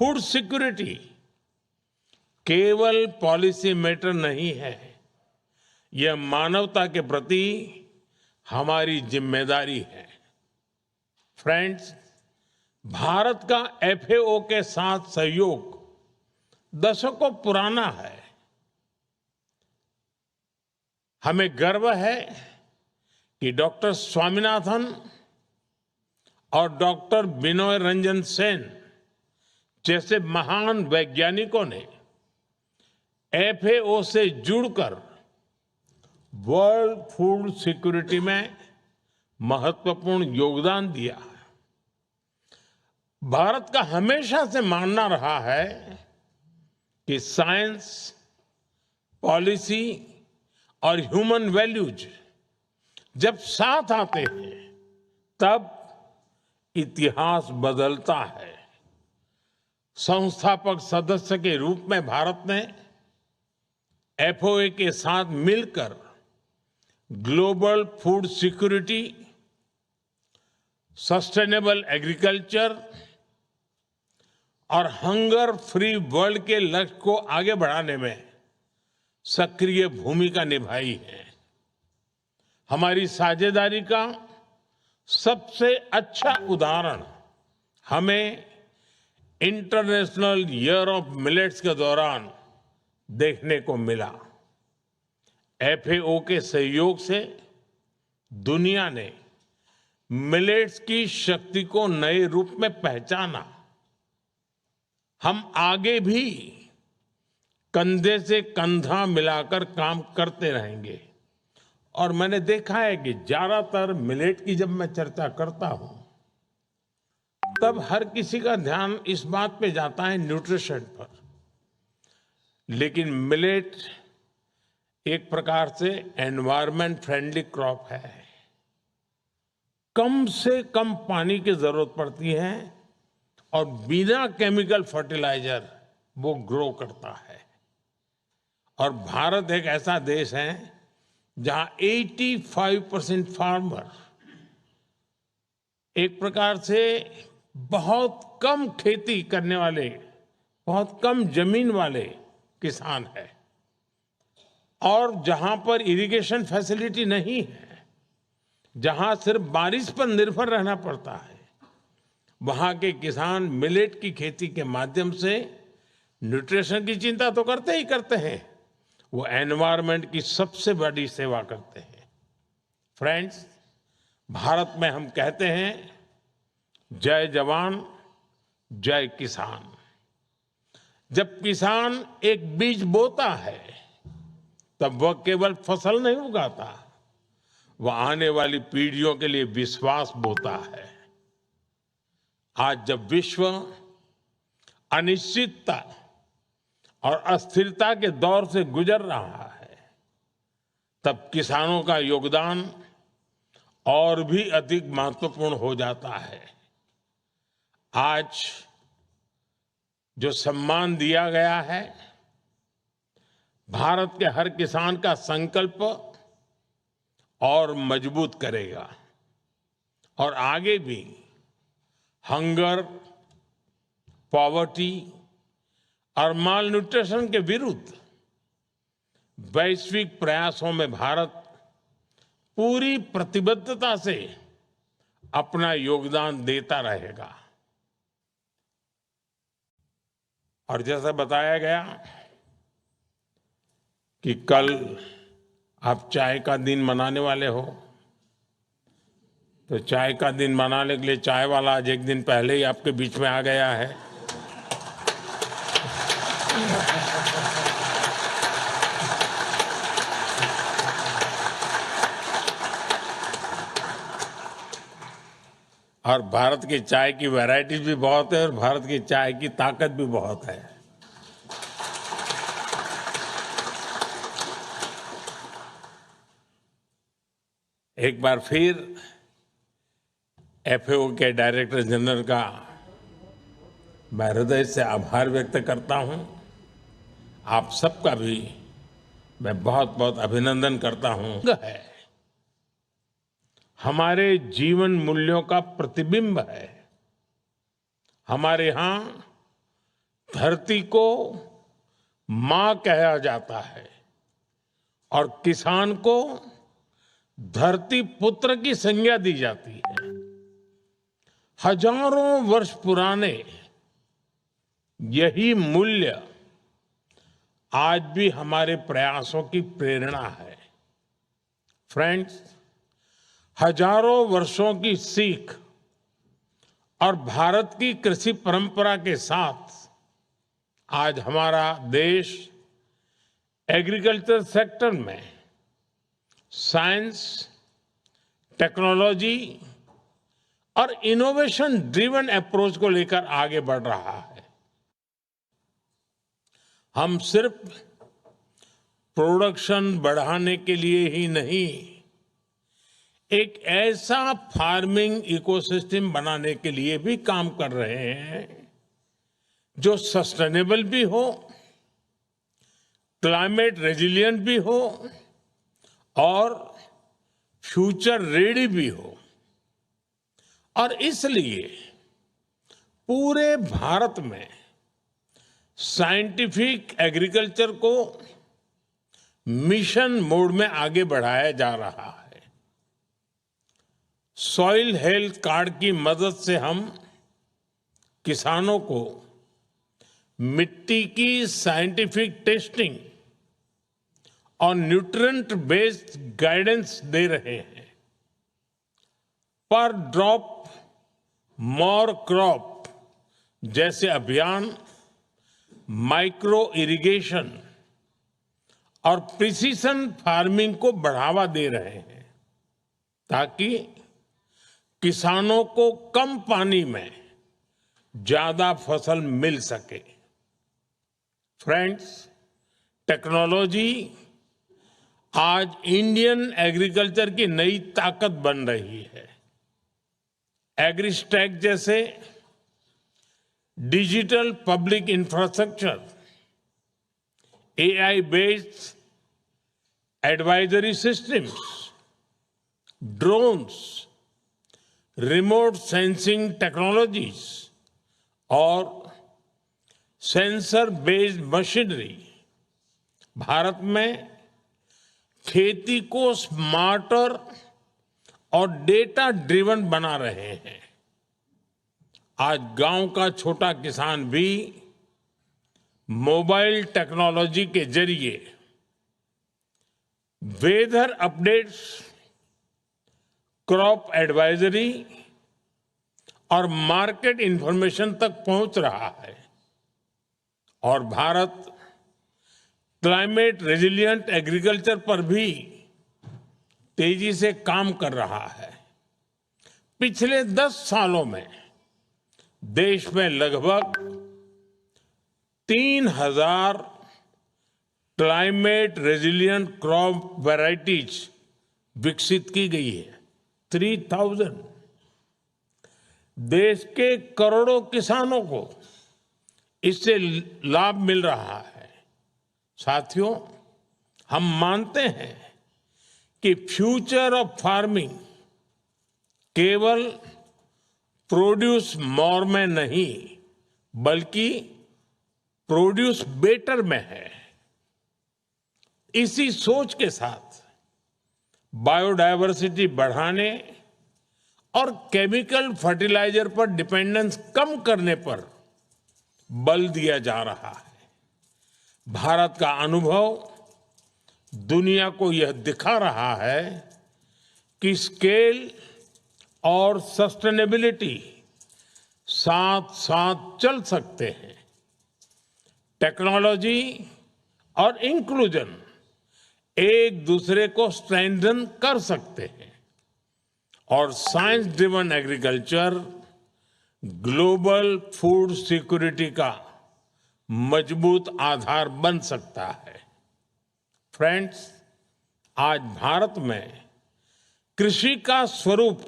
Food security केवल policy matter नहीं है, यह मानवता के प्रति हमारी जिम्मेदारी है। फ्रेंड्स, भारत का एफएओ के साथ सहयोग दशकों पुराना है। हमें गर्व है कि डॉक्टर स्वामीनाथन और डॉक्टर बिनोय रंजन सेन जैसे महान वैज्ञानिकों ने एफएओ से जुड़कर वर्ल्ड फूड सिक्योरिटी में महत्वपूर्ण योगदान दिया है। भारत का हमेशा से मानना रहा है कि साइंस, पॉलिसी और ह्यूमन वैल्यूज जब साथ आते हैं तब इतिहास बदलता है। संस्थापक सदस्य के रूप में भारत ने एफएओ के साथ मिलकर global food security, sustainable agriculture और हंगर फ्री वर्ल्ड के लक्ष्य को आगे बढ़ाने में सक्रिय भूमिका निभाई है। हमारी साझेदारी का सबसे अच्छा उदाहरण हमें इंटरनेशनल ईयर ऑफ मिलेट्स के दौरान देखने को मिला। एफएओ के सहयोग से दुनिया ने मिलेट्स की शक्ति को नए रूप में पहचाना। हम आगे भी कंधे से कंधा मिलाकर काम करते रहेंगे। और मैंने देखा है कि ज्यादातर मिलेट की जब मैं चर्चा करता हूं तब हर किसी का ध्यान इस बात पे जाता है न्यूट्रिशन पर, लेकिन मिलेट एक प्रकार से एनवायरमेंट फ्रेंडली क्रॉप है। कम से कम पानी की जरूरत पड़ती है और बिना केमिकल फर्टिलाइजर वो ग्रो करता है। और भारत एक ऐसा देश है जहां 85% फार्मर एक प्रकार से बहुत कम खेती करने वाले, बहुत कम जमीन वाले किसान है। और जहां पर इरिगेशन फैसिलिटी नहीं है, जहां सिर्फ बारिश पर निर्भर रहना पड़ता है, वहां के किसान मिलेट की खेती के माध्यम से न्यूट्रिशन की चिंता तो करते ही करते हैं, वो एनवायरनमेंट की सबसे बड़ी सेवा करते हैं। फ्रेंड्स, भारत में हम कहते हैं जय जवान जय किसान। जब किसान एक बीज बोता है तब वह केवल फसल नहीं उगाता, वह आने वाली पीढ़ियों के लिए विश्वास बोता है। आज जब विश्व अनिश्चितता और अस्थिरता के दौर से गुजर रहा है, तब किसानों का योगदान और भी अधिक महत्वपूर्ण हो जाता है। आज जो सम्मान दिया गया है, भारत के हर किसान का संकल्प और मजबूत करेगा और आगे भी हंगर, पॉवर्टी और माल न्यूट्रिशन के विरुद्ध वैश्विक प्रयासों में भारत पूरी प्रतिबद्धता से अपना योगदान देता रहेगा। और जैसा बताया गया कि कल आप चाय का दिन मनाने वाले हो, तो चाय का दिन मनाने के लिए चाय वाला आज एक दिन पहले ही आपके बीच में आ गया है। और भारत की चाय की वैरायटीज भी बहुत है और भारत की चाय की ताकत भी बहुत है। एक बार फिर एफएओ के डायरेक्टर जनरल का मैं हृदय से आभार व्यक्त करता हूं। आप सबका भी मैं बहुत बहुत अभिनंदन करता हूं। है हमारे जीवन मूल्यों का प्रतिबिंब है। हमारे यहाँ धरती को मां कहा जाता है और किसान को धरती पुत्र की संज्ञा दी जाती है। हजारों वर्ष पुराने यही मूल्य आज भी हमारे प्रयासों की प्रेरणा है। फ्रेंड्स, हजारों वर्षों की सीख और भारत की कृषि परंपरा के साथ आज हमारा देश एग्रीकल्चर सेक्टर में साइंस, टेक्नोलॉजी और इनोवेशन ड्रिवन अप्रोच को लेकर आगे बढ़ रहा है। हम सिर्फ प्रोडक्शन बढ़ाने के लिए ही नहीं, एक ऐसा फार्मिंग इकोसिस्टम बनाने के लिए भी काम कर रहे हैं जो सस्टेनेबल भी हो, क्लाइमेट रेजिलिएंट भी हो और फ्यूचर रेडी भी हो। और इसलिए पूरे भारत में साइंटिफिक एग्रीकल्चर को मिशन मोड में आगे बढ़ाया जा रहा है। सॉइल हेल्थ कार्ड की मदद से हम किसानों को मिट्टी की साइंटिफिक टेस्टिंग और न्यूट्रिएंट बेस्ड गाइडेंस दे रहे हैं। पर ड्रॉप मोर क्रॉप जैसे अभियान माइक्रो इरिगेशन और प्रिसीजन फार्मिंग को बढ़ावा दे रहे हैं ताकि किसानों को कम पानी में ज्यादा फसल मिल सके। फ्रेंड्स, टेक्नोलॉजी आज इंडियन एग्रीकल्चर की नई ताकत बन रही है। एग्रीस्टैक जैसे digital public infrastructure, AI based advisory systems, drones, remote sensing technologies और सेंसर बेस्ड मशीनरी भारत में खेती को स्मार्टर और डेटा ड्रिवन बना रहे हैं। आज गांव का छोटा किसान भी मोबाइल टेक्नोलॉजी के जरिए वेदर अपडेट्स, क्रॉप एडवाइजरी और मार्केट इंफॉर्मेशन तक पहुंच रहा है। और भारत क्लाइमेट रेजिलिएंट एग्रीकल्चर पर भी तेजी से काम कर रहा है। पिछले 10 सालों में देश में लगभग 3000 क्लाइमेट रेजिलिएंट क्रॉप वैरायटीज विकसित की गई है। 3000। देश के करोड़ों किसानों को इससे लाभ मिल रहा है। साथियों, हम मानते हैं कि फ्यूचर ऑफ फार्मिंग केवल प्रोड्यूस मोर में नहीं बल्कि प्रोड्यूस बेटर में है। इसी सोच के साथ बायोडायवर्सिटी बढ़ाने और केमिकल फर्टिलाइजर पर डिपेंडेंस कम करने पर बल दिया जा रहा है। भारत का अनुभव दुनिया को यह दिखा रहा है कि स्केल और सस्टेनेबिलिटी साथ साथ चल सकते हैं। टेक्नोलॉजी और इंक्लूजन एक दूसरे को स्ट्रेंथन कर सकते हैं और science driven agriculture global food security का मजबूत आधार बन सकता है। फ्रेंड्स, आज भारत में कृषि का स्वरूप